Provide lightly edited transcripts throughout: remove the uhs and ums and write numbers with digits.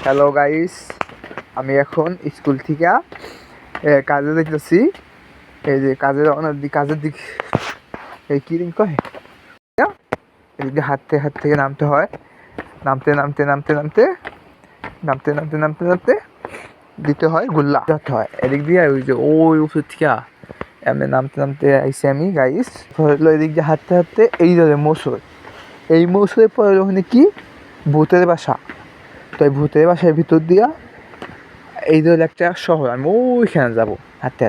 Hello guys, আমি এখন school থেকে কাজে দেখতেছি। এই যে কাজের দিক এই কি দিন কয় এদিকে হাঁটতে হাঁট থেকে নামতে হয়। নামতে দিতে হয় গুল্লা ধরতে হয়। এদিক দিয়ে ওই যে ওই উপর থেকে এমনি নামতে আইসি আমি গাইস। হলো এদিক দিয়ে হাঁটতে হাঁটতে এই ধরে মৌসুমের পরে ওখানে কি ভূতের বাসা। তো এই ভূতের বাসার ভিতর দিয়া এই ধরনের একটা শহর, আমি ওইখানে যাবো হাঁটতে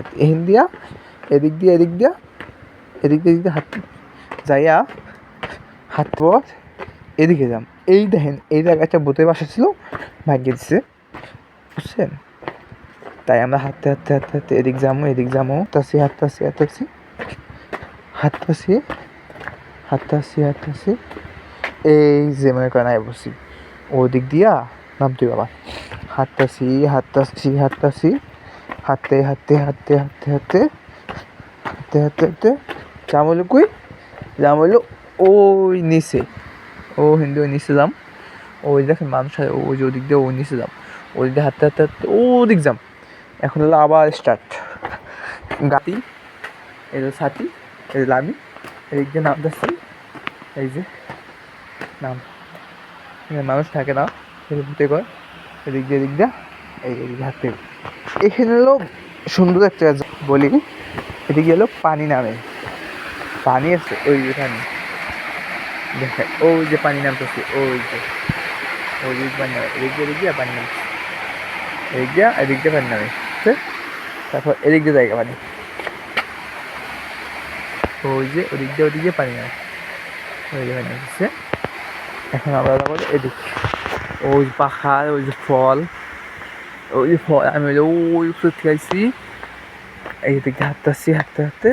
এদিক দিয়ে হাঁটতে যাইয়া হাঁটতে পর এদিকে যাম। এই দেখেন এই জায়গায় একটা ভূতের বাসা ছিল, ভাগ্যে দিচ্ছে, বুঝছেন? তাই আমরা হাঁটতে এদিক যাবো হাঁটতে এই যে মনে করেন আয় বসি ওদিক দিয়া নামতে বাবা হাঁটতে জাম হইলো ওই নিচে, ও হিন্দু ওই নিচে যাম। ওই দেখেন মানুষ ওই যে ওদিক দিয়ে ওই নিচে যাম, ওদিক দিয়ে হাঁটতে ওদিক যাম। এখন হলো আবার স্টার্ট। গাতি এই যে ছাতি, এই যে লামি, এদিক দিয়ে নামতেছি। এই যে নাম মানুষ থাকে না, ভূতে কয় এদিক দিয়ে এইদিকে হাঁটতে। এখানে হলো সুন্দর একটা বলি, এদিকে হলো পানি নামে, পানি আছে ওই যে পানি দেখেন, ওই যে পানি নামতেছে, ওই যে পানি নামে এদিক দিয়ে পানি নামছে, এদিক দিয়ে পানি নামে। তারপর এদিক দিয়ে জায়গা পানি, ওই যে ওদিক দিয়ে পানি নামে, ওই যে পানি নামছে। এখন আমরা যাবো এদিক, ওই পাহাড়, ওই যে ফল, আমি ওই উপর থেকে আইসি। এই দিকে হাঁটতে